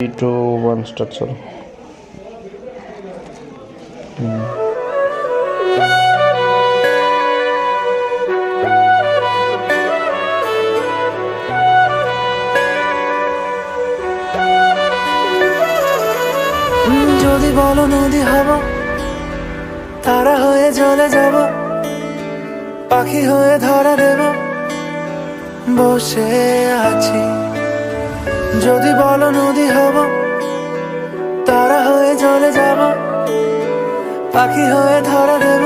3, 2, 1 start চলো। যদি বলো নদী হব, তারা হয়ে চলে যাব, পাখি হয়ে ধরা দেব, বসে আছি। যদি বলো নদী হব, তারা হয়ে চলে যাব, পাখি হয়ে ধরা দেব,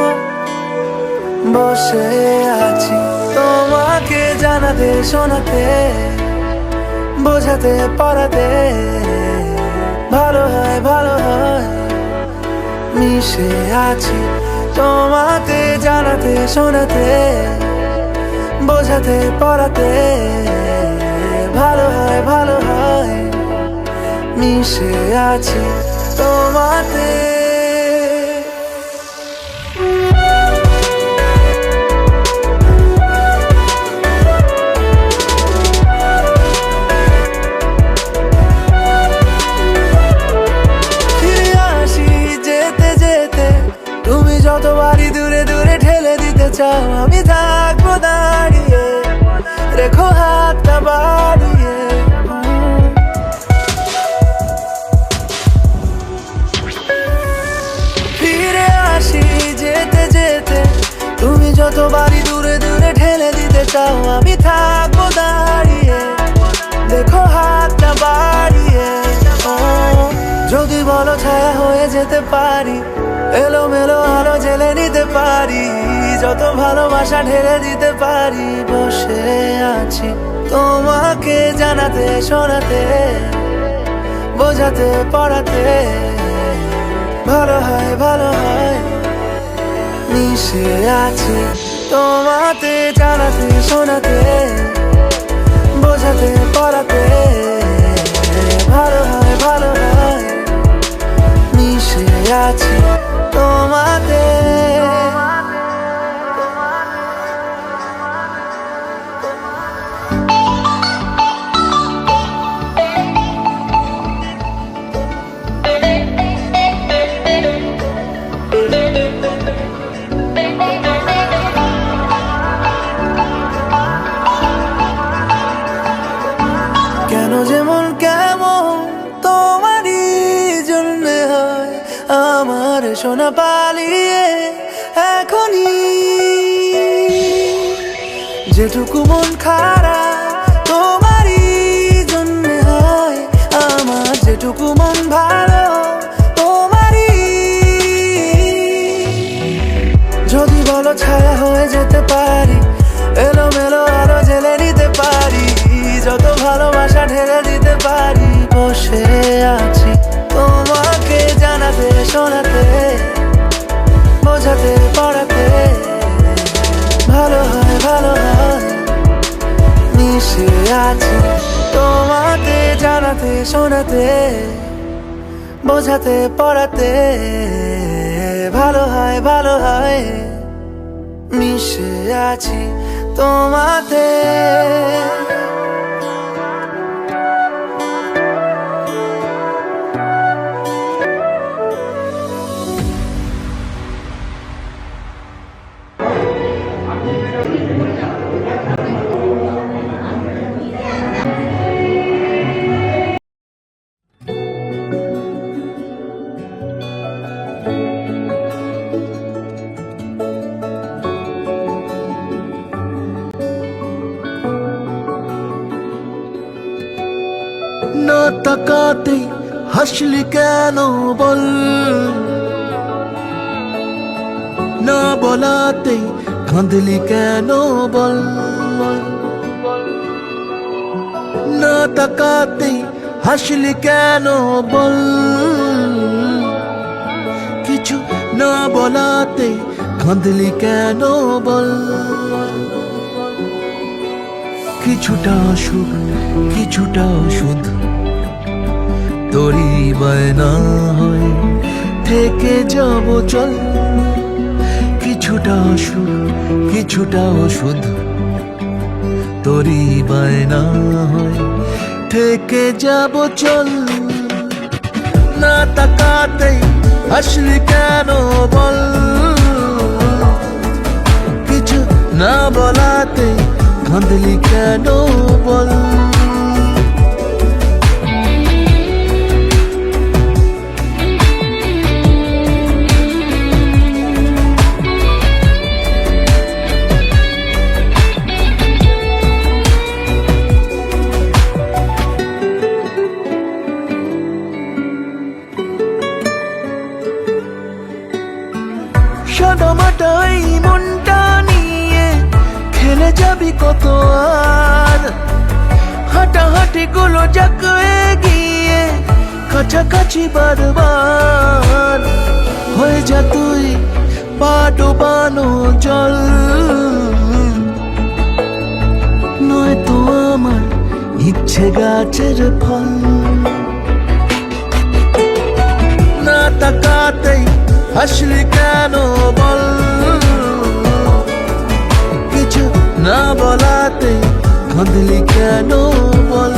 বসে আছি। তোমাকে জানাতে শোনাতে, বোঝাতে পড়াতে, ভালো হয় ভালো হয়, মিশে আছি। তোমাকে জানাতে শোনাতে, বোঝাতে পড়াতে, ভালো হয় ভালো হয়, মিশে আছি তোমাতে। যতবারই দূরে দূরে ঠেলে দিতে চাও, আমি থাকবো দাঁড়িয়ে, রেখো হাতটা বাড়িয়ে। ফিরে আসি যেতে যেতে, তুমি যতবারই দূরে দূরে ঠেলে দিতে চাও, আমি থাকবো দাঁড়িয়ে, রেখো হাতটা বাড়িয়ে। যদি বলো ছায়া হয়ে যেতে পারি, এলোমেলো আলো জেলে নিতে পারি, যত ভালোবাসা ঢেলে দিতে পারি, বসে আছি তোমাকে জানাতে শোনাতে, বোঝাতে পড়াতে, ভালো হয় ভালো হয়, মিশে আছি তোমাতে জানাতে শোনাতে, বোঝাতে পড়াতে, ভালো হয় ভালো হয়, মিশে আছি তোমাতে। কেন যেমন কেমন তোমারই জন্য হয়, আমার সোনা পালিয়ে এখনই, যেটুকু মন খারাপ তোমারই জন্য হয়, আমার যেটুকু মন ভালো তোমারই। যদি বলো ছায়া হয়ে যেতে পারি, এলোমেলো আলো জেলে নিতে পারি, যত ভালোবাসা ঢেলে দিতে পারি, বসে আছি তোমাকে জানাতে শোনাতে, বোঝাতে পড়াতে, ভালো হয় ভালো হয়, মিশে আছি তোমাকে জানাতে শোনাতে, বোঝাতে পড়াতে, ভালো হয় ভালো হয়, মিশে আছি তোমাতে। না তাকাতে হাসলি কেন বল, না বলাতে কাঁদলি কেন বল, না তাকাতে হাসলি কেন বল, কিছু না বলাতে কাঁদলি কেন বল। কিছুটা সুখ কিছুটা ওষুধ, তোরই বায়না হয় থেকে যাব চল, কিছুটা সুখ কিছুটা ওষুধ, তোরই বায়না হয় থেকে যাব চল। হাসলি কেন বল, কিছু না বলাতে কাঁদলি কেন বল। সাদামাটাই মনটা নিয়ে খেলে যাবি কত আর, হাঁটাহাঁটি গুলো যাক এগিয়ে কাছাকাছি বারবার। হয়ে যা তুই পা ডোবানো জল, নয়তো আমার ইচ্ছে গাছের ফল। না তাকাতেই হাসলি কেন বল, কিছু না বলাতে কাঁদলি কেন বল।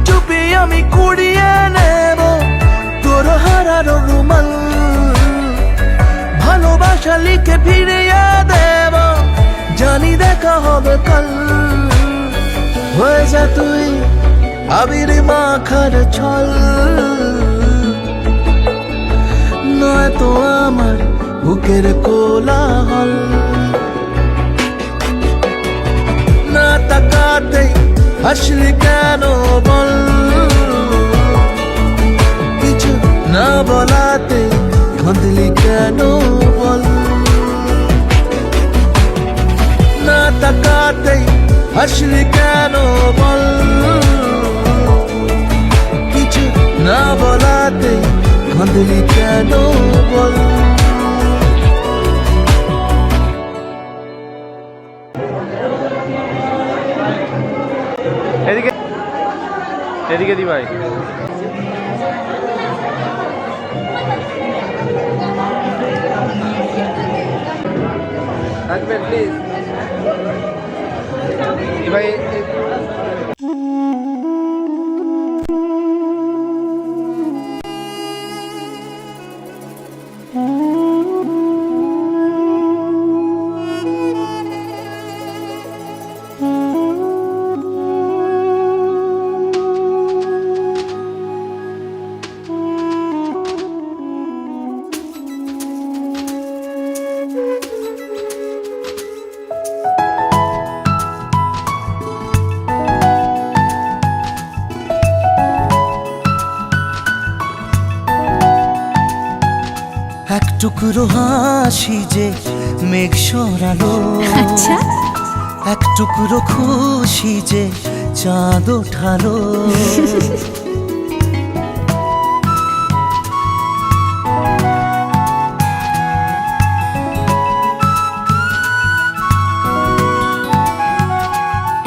চুপি আমি কুড়িয়ে নেব তোর হারানো রুমাল, ভালোবাসা লিখে ফিরিয়ে দেব, জানি দেখা হবে কাল। হয়ে যা তুই আবির মাখার ছল, নয়তো আমার বুকের কোলাহল। না তাকাতেই হাসলি কেন বল, কিছু না বলাতে কাঁদলি কেন বল। না তাকাতেই হাসলি কেন বল, কিছু না বলাতে কাঁদলি কেন বল। এদিকে এদিকে দি ভাই। থাকবেন প্লিজ ভাই। এক টুকরো হাসি যে মেঘ সরালো, আচ্ছা এক টুকরো খুশি যে চাঁদ ওঠালো।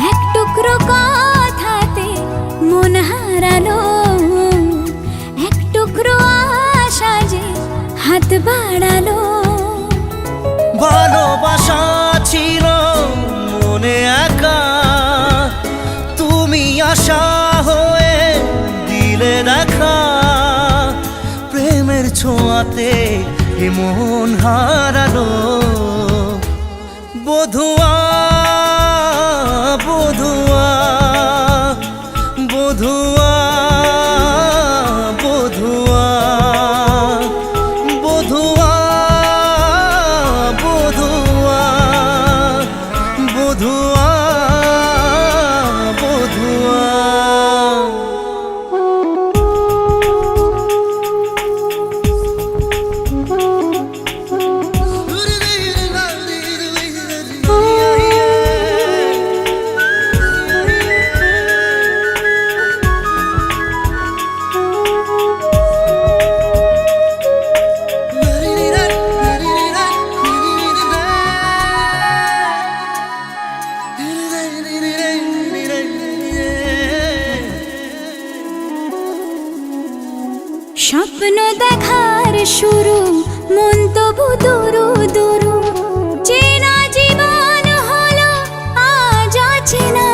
এক টুকরো কথাতে মন হারালো, এক টুকরো আশা যে হাত বাড়ালো। ভালোবাসা ছিল মনে একা, তুমি আশা হয়ে দিলে দেখা। প্রেমের ছোঁয়াতে এ মন হারালো। বধুয়া বধুয়া বধুয়া বধুয়া বধুয়া বধুয়া বধুয়া বধুয়া। দুরু দুরু, চেনা জীবন হলো আজ অচেনা।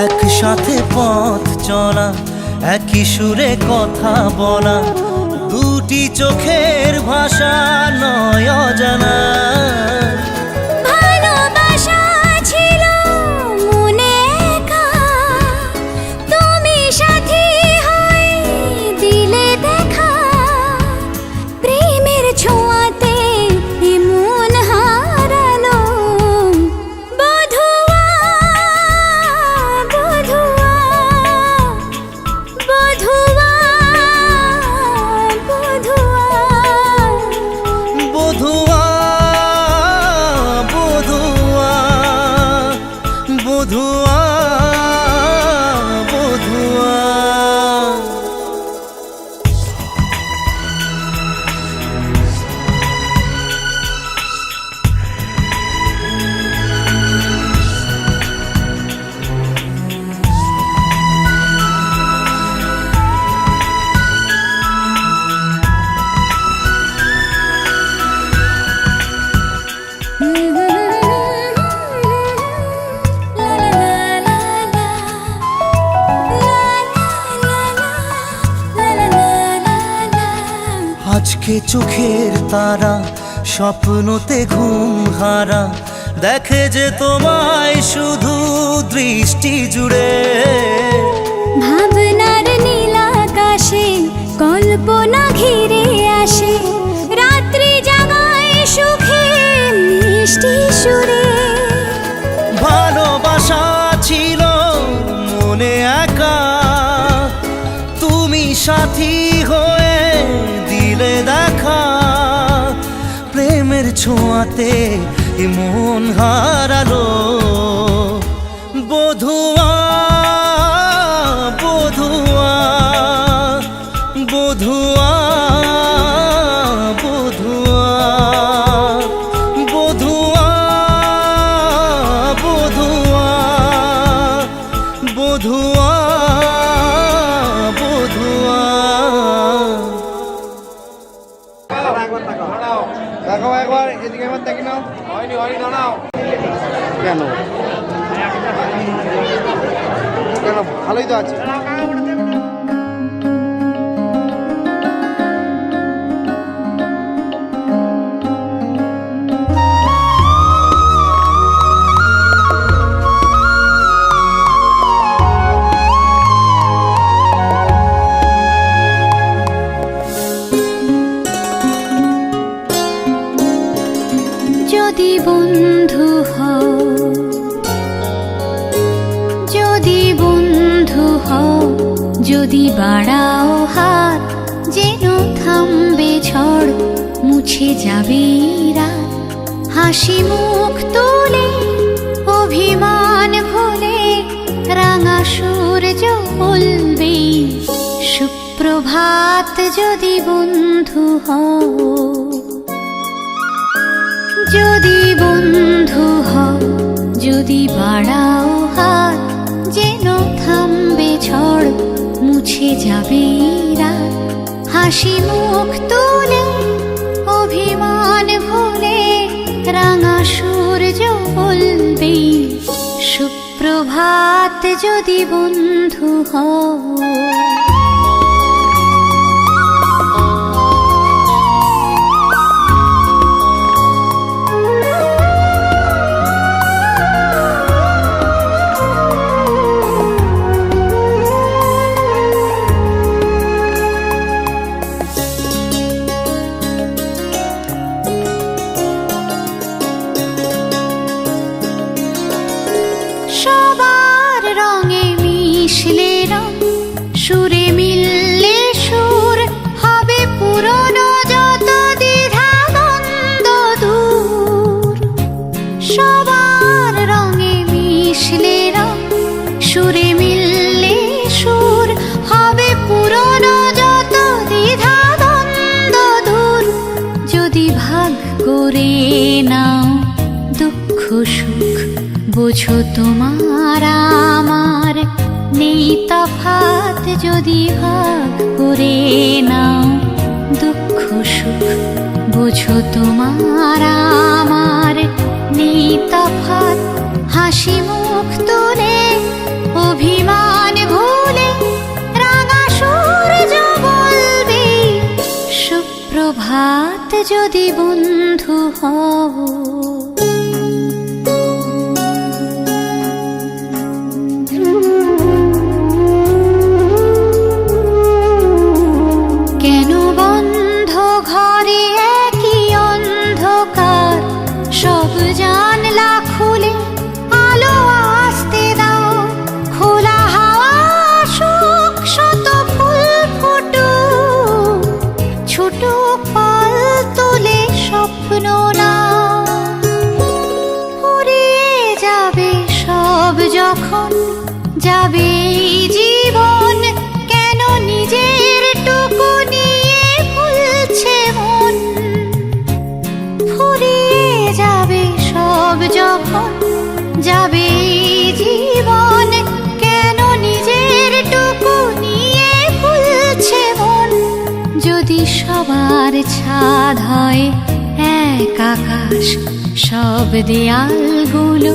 একসাথে পথ চলা, একই সুরে কথা বলা, দুটি চোখের ভাষা নয় অজানা। ভালোবাসা ছিল মনে একা, তুমি সাথী হয়ে দিলে দেখা। প্রেমের ছোঁয়াতে মন হারালো, বধুয়া বধুয়া বধুয়া বধুয়া। বধুয়া বধুয়া বধুয়া বধুয়া। আজকে চোখের তারা স্বপ্নতে ঘুম হারা, দেখে যে তোমায় শুধু দৃষ্টি জুড়ে। ভাবনার নীল আকাশে কল্পনা ঘিরে আসে, রাত্রি জাগায় সুখে মিষ্টি সুরে। ভালোবাসা ছিল মনে একা, তুমি সাথী হয়ে দিলে দেখা। প্রেমের ছোঁয়াতে মন হারালো, বধুয়া বধুয়া বধুয়া বধুয়া বধুয়া বধুয়া বধুয়া বধুয়া। দেখো একবার এদিকে একবার দেখি নাও। হয়নি হয়নি দাঁড়াও। কেন কেন ভালোই তো আছে। যদি বন্ধু হও, যদি বন্ধু হও, যদি বাড়াও হাত, যেন থামবে ঝড়, মুছে যাবে রাত। হাসি মুখ তুলে অভিমান ভুলে, রাঙা সূর্য বলবে সুপ্রভাত। যদি বন্ধু হও, যদি বন্ধু হও, যদি বাড়াও হাত, যেন থামবে ঝড়, মুছে যাবে রাত। হাসি মুখ তুলে অভিমান ভুলে, রাঙা সূর্য বলবে সুপ্রভাত। যদি বন্ধু হও। সবার রঙে মিশলে রং, সুরে মিললে সুর, হবে পুরনো যত দ্বিধা দ্বন্দ্ব দূর। সবার রঙে মিশলে রং, সুরে মিললে সুর, হবে পুরনো যত দ্বিধা দ্বন্দ্ব দূর। যদি ভাগ করে নাও দুঃখ সুখ, বোঝো তোমার আমার নেই তফাৎ। যদি ভাগ করে নাও দুঃখ সুখ, বোঝো তোমার আমার নেই তফাৎ, হাসি মুখ তুলে অভিমান ভুলে রাঙা সূর্য বলবে সুপ্রভাত যদি বন্ধু হও। কেন বন্ধ ঘরে একই অন্ধকার, সব জানলা খুলে আলো আসতে দাও। খোলা হাওয়া আসুক, শত ফুল ফুটুক, ছোট পাল তুলে স্বপ্ন নাও। ফুরিয়ে যাবে সব যখন যাবে এই জীবন, কেন নিজের টুকু নিয়ে ভুলছে মন। ফুরিয়ে যাবে সব যখন যাবে এই জীবন, কেন নিজের টুকু নিয়ে ভুলছে মন। যদি সবার ছাদ হয় এক আকাশ, সব দেয়ালগুলো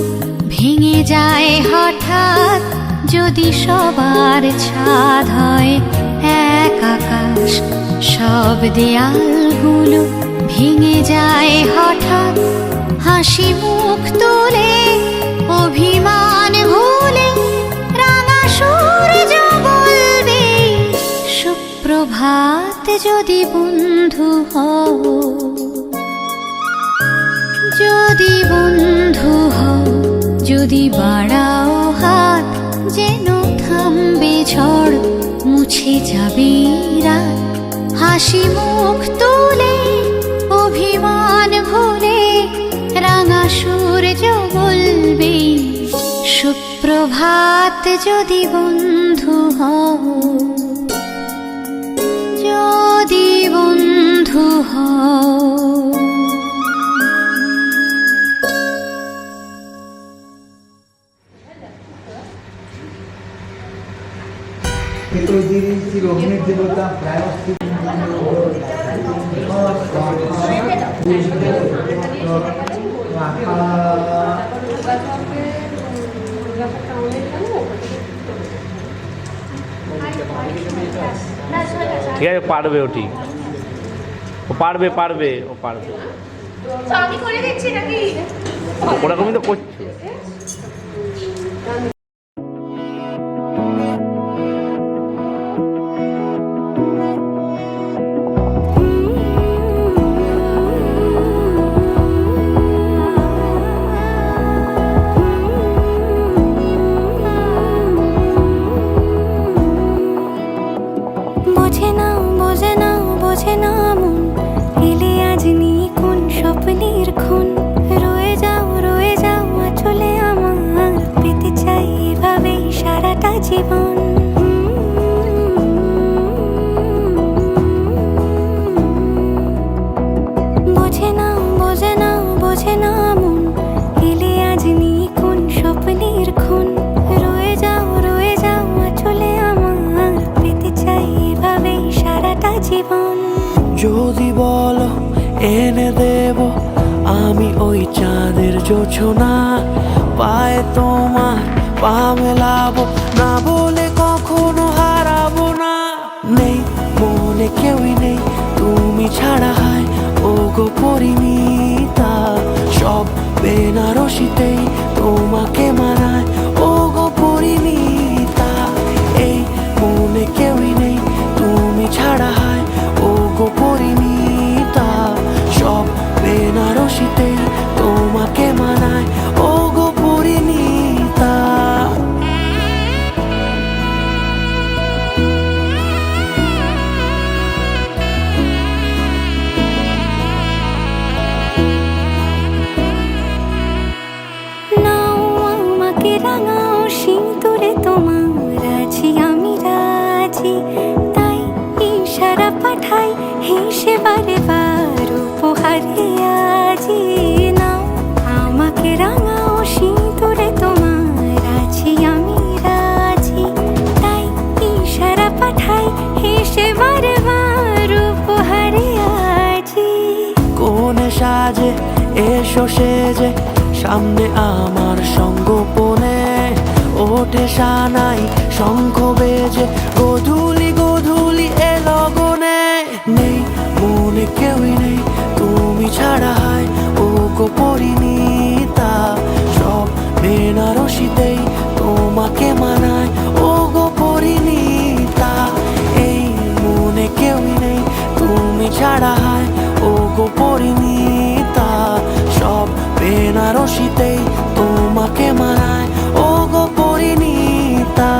ভেঙে যায় হঠাৎ। যদি সবার ছাদ হয় এক আকাশ, সব দেয়ালগুলো ভেঙে যায় হঠাৎ। হাসি মুখ তুলে অভিমান ভুলে রাঙা সূর্য বলবে সুপ্রভাত যদি বন্ধু হও। যদি বন্ধু হও, যদি বাড়াও হাত, যেন থামবে ঝড়, মুছে যাবে রাত। হাসি মুখ তুলে অভিমান ভুলে রাঙা সূর্য বলবে সুপ্রভাত যদি বন্ধু হও। যদি বন্ধু হও। ছিল অগ্নির দেবতা প্রায় ঠিক আছে, পারবে ও, ঠিক ও পারবে পারবে ও পারবে। আমি করে দিচ্ছি নাকি? ওরকমই তো করছে। স্বপ্নের খুন রয়ে যাও চলে আমার, পেতে চাই এভাবেই সারাটা জীবন। বোঝে না মন, এলে আজ নিয়ে কোন স্বপ্নের খুন। রয়ে যাও চলে আমার, পেতে চাই এভাবেই সারাটা জীবন। যদি বলো এনে দেব আমি ওই চাঁদের জোছনা, পায়ে তোমার পা মেলাবো, না বলে কখনো হারাবো না। নেই মনে কেউই নেই তুমি ছাড়া, হয় ও গো পরিমিতা। সব বেনারসিতেই তোমাকে মানায় ও গো পরিমিতা। এই মনে কেউই নেই তুমি ছাড়া, হয় ও গো পরিমিতা। সব বেনারসিতেই তোমাকে মানায় ও গো পরিমিতা। নাও আমাকে রাঙাও সিঁদুরে তোমার, আছি আমি রাজি। তাই ইশারা পাঠাই হেসে বারে বার উপহারে আজি। সাজে এসো সেজে সামনে আমার সঙ্গোপনে ওঠে সানাই শঙ্খ বেজে গধূলি গধূলি এ লগনে নেই মনে কেউই নেই তুমি ছাড়া হয় ও গো পরিণীতা সব বেনারসিতেই তোমাকে মানায় ও গো পরিণীতা এই মনে কেউই নেই তুমি ছাড়া হয় ও গো পরিণীতা সব বেনারসিতেই তোমাকে মানায় ও গো পরিণীতা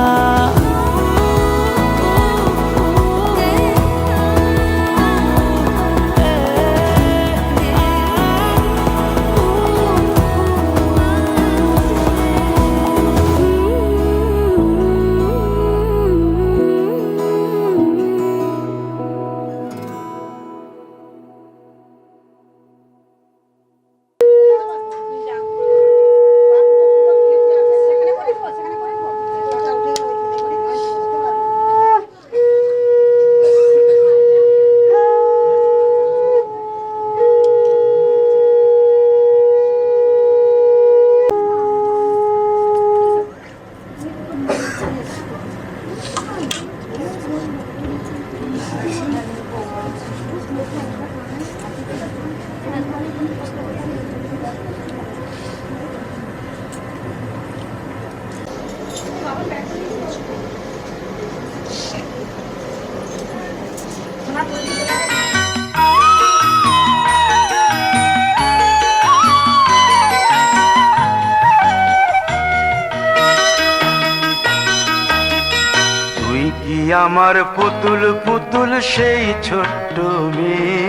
আমার পুতুল পুতুল সেই ছোট্ট মেয়ে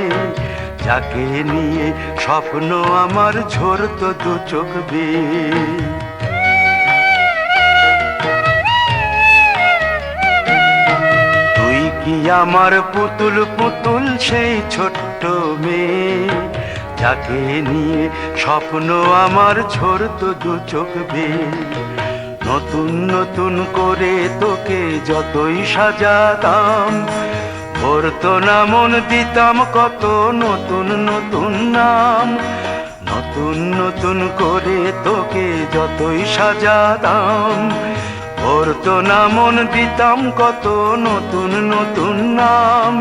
যাকে নিয়ে স্বপ্ন আমার ঝরতো দু চোখ বেয়ে তুই কি আমার পুতুল পুতুল সেই ছোট্ট মেয়ে যাকে নিয়ে স্বপ্ন আমার ঝরতো দু চোখ বেয়ে নতুন নতুন করে তোকে যতই সাজাতাম ভরতো না মন দিতাম কত নতুন নতুন নাম নতুন নতুন করে তোকে যতই সাজাতাম ভরতো না মন দিতাম কত নতুন নতুন নাম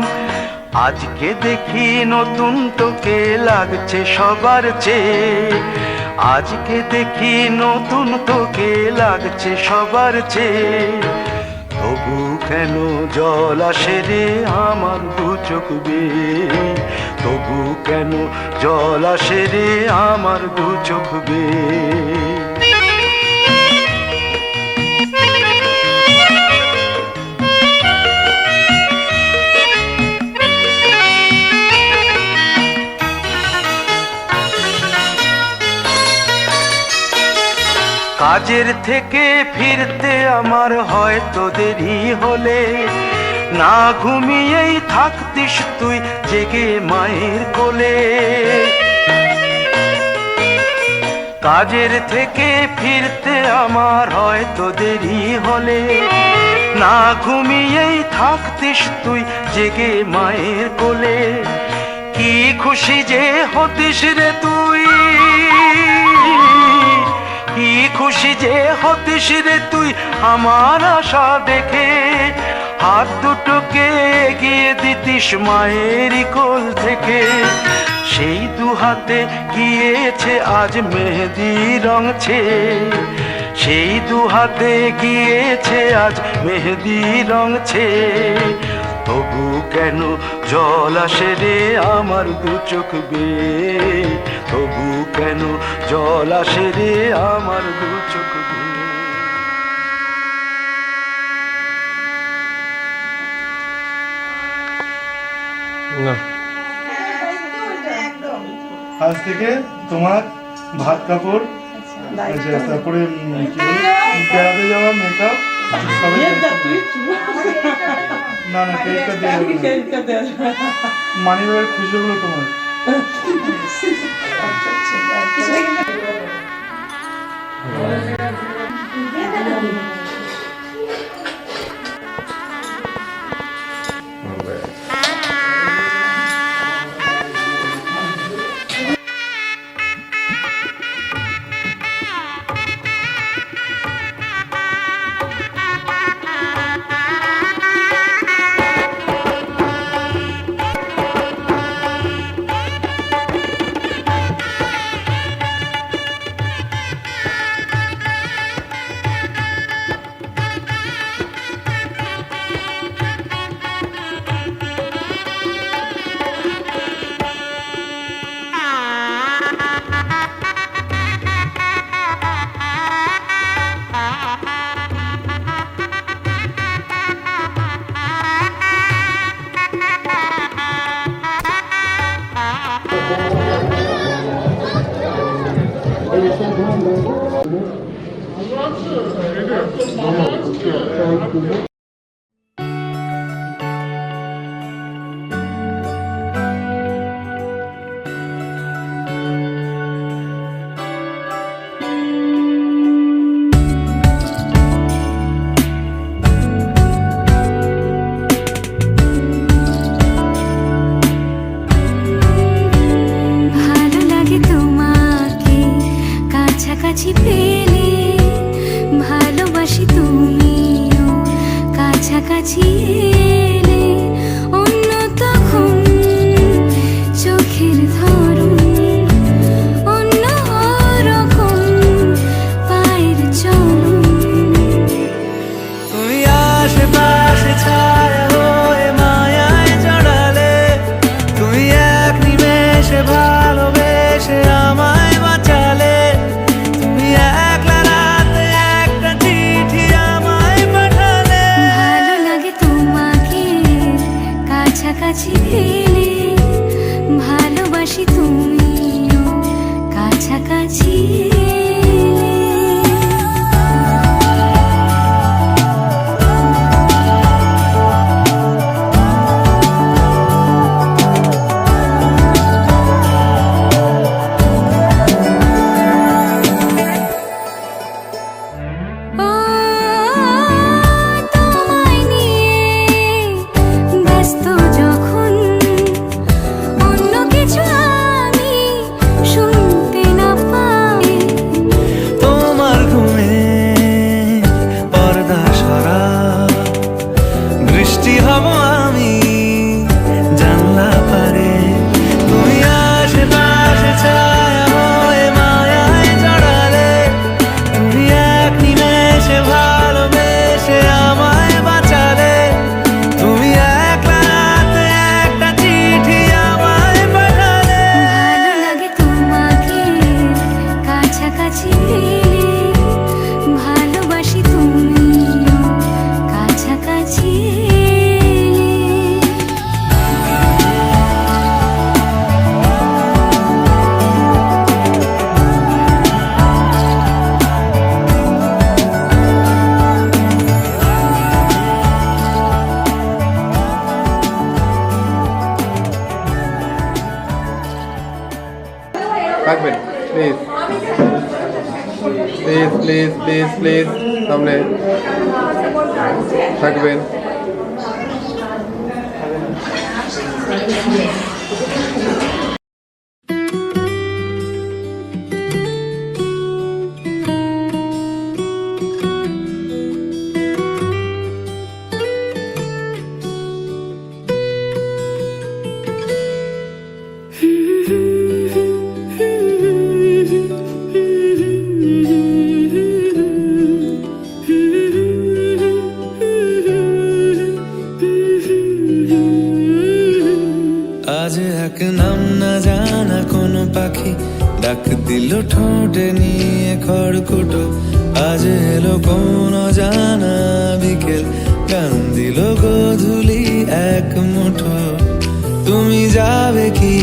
আজকে দেখি নতুন তোকে লাগছে সবার চেয়ে আজকে দেখি নতুন তোকে লাগছে সবার চেয়ে তবু কেন জল আসে রে আমার দু চোখ বেয়ে তবু কেন জল আসে রে আমার দু চোখ বেয়ে কাজের থেকে ফিরতে আমার হয়তো দেরি হলে না ঘুমিয়েই থাকতিস তুই জেগে মায়ের কোলে কাজের থেকে ফিরতে আমার হয়তো দেরি হলে না ঘুমিয়েই থাকতিস তুই জেগে মায়ের কোলে কি খুশি যে হতিস রে তুই কি খুশি যে হতিস রে তুই আমার আশা দেখে হাত দুটোকে এগিয়ে দিতিস মায়ের কোল থেকে সেই দু হাতে গিয়েছে আজ মেহেদি রং ছেয়ে সেই দু হাতে গিয়েছে আজ মেহেদি রং ছেয়ে তবু কেন জল আসে রে আমার দু চোখ বেয়ে তবু কেন জল আসে রে আমার দু চোখ বেয়ে না আজ থেকে তোমার ভাত কাপড় আচ্ছা তারপরে কি বলে বেড়াতে যাওয়া মেকআপ না না ক্রেডিটটা দিয়ে মানি ব্যাগের খুচরোগুলো তোমার ভালো লাগে তোমাকে কাছাকাছি পেলে, ভালোবাসি তুমিও কাছাকাছি এলে। অন্য তখন চোখের ধরন, অন্য রকম পায়ের চলন। তুমি আশেপাশে ছায়া হয়ে মায়ায় জড়ালে, তুমি এক নিমেষে ভালোবেসে আমায় বাঁচালে। তুমি একলা রাতে একটা চিঠি আমায় পাঠালে। ভালো লাগে তোমাকে কাছাকাছি পেলে, ভালোবাসি তুমিও কাছাকাছি এলে। ও তোমায় নিয়ে ব্যস্ত যখন, অন্য কিছু আমি শুনতে না পাই। তোমার ঘুমে পর্দা সরা, বৃষ্টি হব আমি জানলা পারে। তুমি আশেপাশে ছায়া হয়ে মায়ায় জড়ালে, তুমি এক নিমেষে ভালোবেসে আমায় বাঁচালে। তুমি একলা রাতে একটা চিঠি আমায় পাঠালে। ভালো লাগে তোমাকে কাছাকাছি পেলে, ভালোবাসি তুমিও কাছাকাছি এলে। থাকবেন please please please please please সামনে থাকবেন। আজ এক নাম না জানা কোনো পাখি ডাক দিল ঠোঁটে নিয়ে খড়কুটো। আজ এলো কোন জানা বিকেল, গান দিল গোধূলি এক মুঠো। তুমি যাবে কি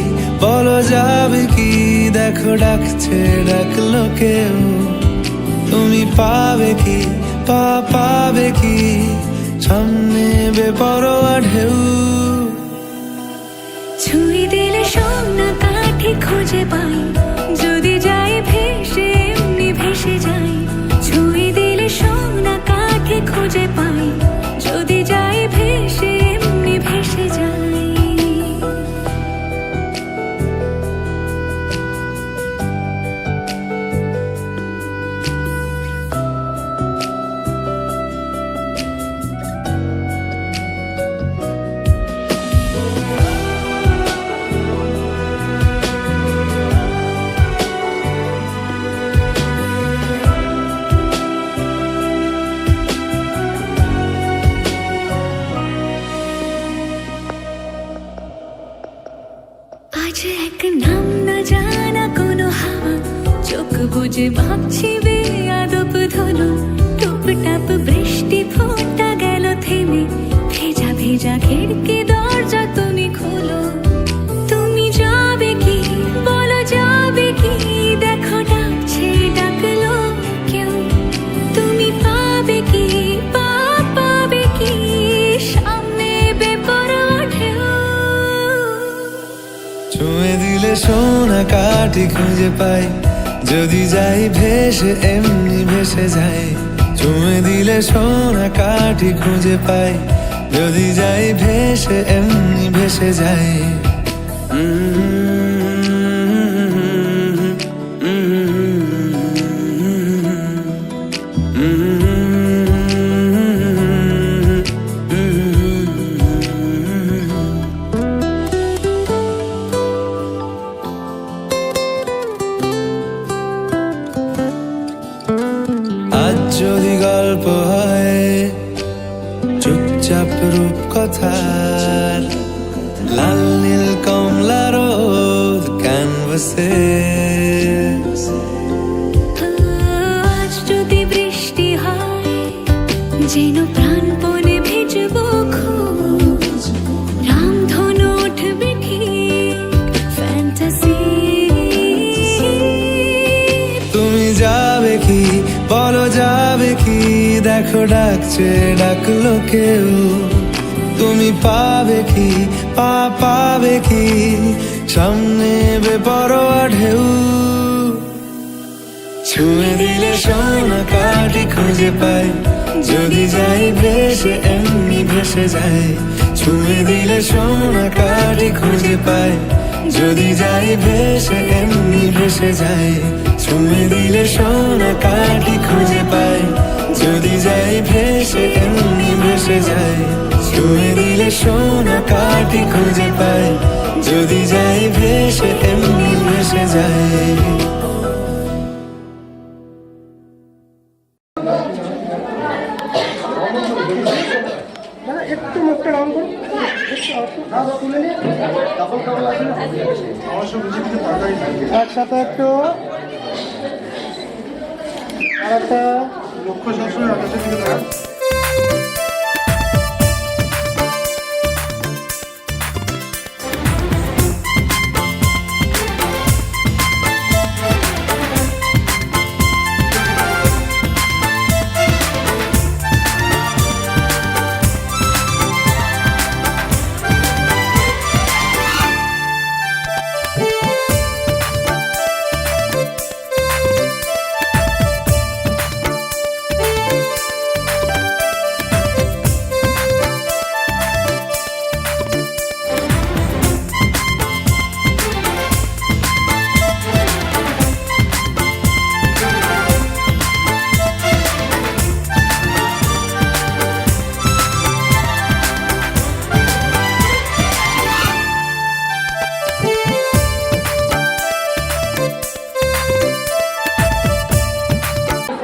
বলো যাবে কি, দেখো ডাকছে ডাকলো কেউ। তুমি পাবে কি পাবে কি, সামনে বেপরোয়া ঢেউ। ছুঁই দিলে সোনা কাঠি খুঁজে পাই, যদি যাই ভেসে এমনি ভেসে যাই। ছুঁই দিলে সোনা কাঠি খুঁজে পাই, যদি যাই ভেসে এমনি ভেসে যাই। আজ এক নাম না জানা কোনো হাওয়া, চোখ বুঝে ভাবছি বেয়াদব ধলো। টুপটাপ বৃষ্টি ফোঁটা গেল থেমে, ভেজা ভেজা খিড়কি দরজা তুমি খোলো। তুমি যাবে কি দিলে সোনা কাঠি খুঁজে পাই যদি যাই ভেসে এমনি ভেসে যাই চুমে দিলে সোনা কাঠি খুঁজে পাই যদি যাই ভেসে এমনি ভেসে যাই আজ যদি গল্প হয় চুপচাপ রূপ কথার লাল নীল কমলা রোদ ক্যানভাসে আজ যদি বৃষ্টি হয় যেন প্রাণপণে ভিজবো খোঁজ রামধনু উঠবে ঠিক ফ্যান্টাসি তুমি যাবে কি বলো যাবে কি দেখো ডাকছে ডাকলো কেউ তুমি পাবে কি পাবে কি সামনে বেপরোয়া ঢেউ ছুঁয়ে দিলে সোনা কাঠি খুঁজে পাই যদি যাই ভেসে এমনি ভেসে যাই ছুঁয়ে দিলে সোনা কাঠি খুঁজে পাই যদি যাই ভেসে এমনি ভেসে যাই ছুঁয়ে দিলে সোনা কাঠি খুঁজে পাই যদি যাই ভেসে এমনি ভেসে যাই ছুঁয়ে দিলে সোনা কাঠি খুঁজে পাই যদি যাই ভেসে এমনি ভেসে যাই একসাথে একটু আর একটা লক্ষ্য সবসময় আকাশের দিকে তাকান।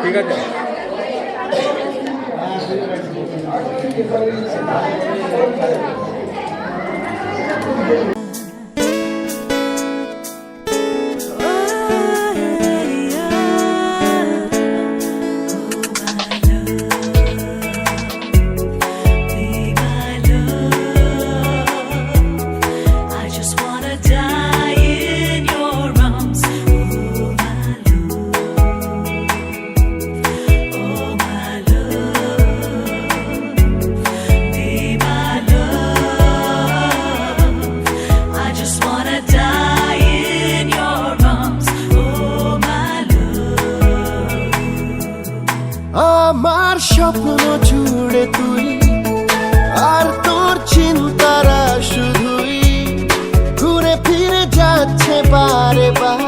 ঠিক আছে আমার স্বপ্ন জুড়ে তুই আর তোর চিন্তারা শুধুই ঘুরে ফিরে যাচ্ছে বারে বার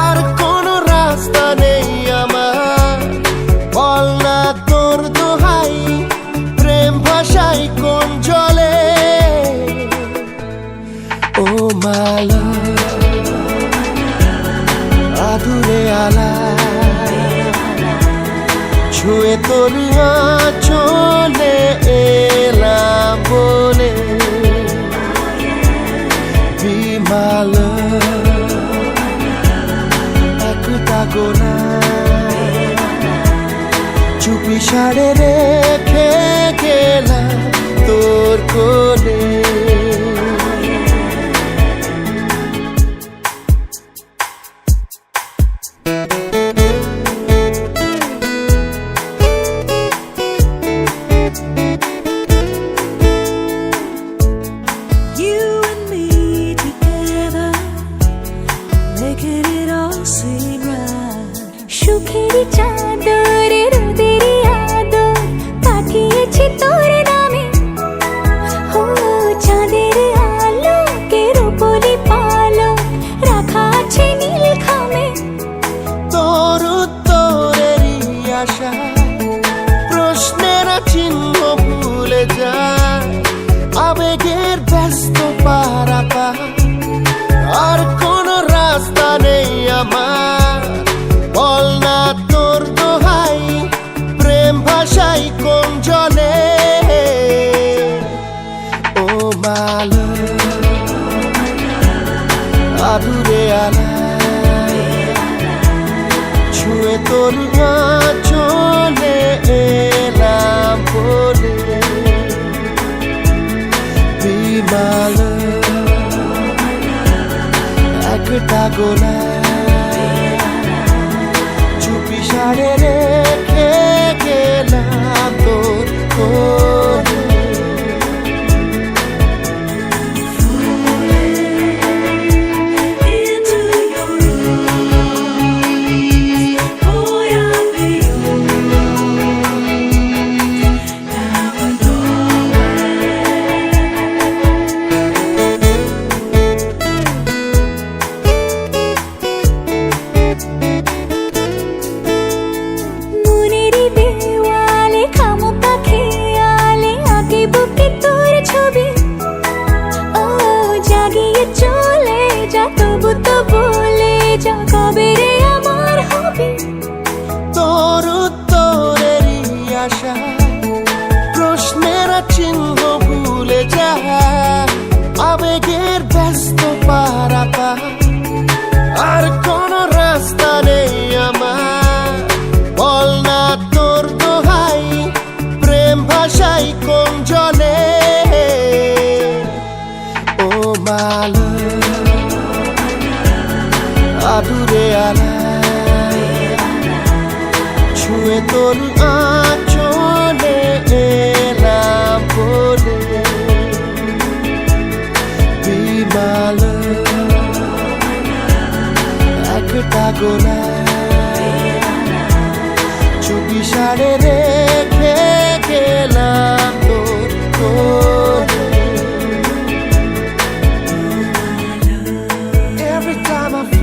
আর কোনো রাস্তা নেই আমার বল না তোর দোহাই প্রেম ভাষাই কোন জলে ও মালা আদুরে আলা ছুঁয়ে তোর চলে এলাম বলে বিমাল একটা গোনা চুপি সাড়ে রেখে গেলাম তোর কোলে You and me together আদুরে আলা ছুঁয়ে তোর চলে এলাম বলে বিমাল একটা গোলা চুপি সারে রেখে গেলাম তোর কোলে। প্রশ্নের চিহ্ন ভুলে যা আবেগের ব্যস্ত পারাপা আর কোন রাস্তা নেই আমার বল না তোর দোহাই প্রেম ভাষাই কোন জলে ও মাল আদুরে আলা ছুঁয়ে তোর চলে এলাম বলে বিমাল একটা গোলা চুপি সারে রেখে গেলাম তোর কোলে। Every time I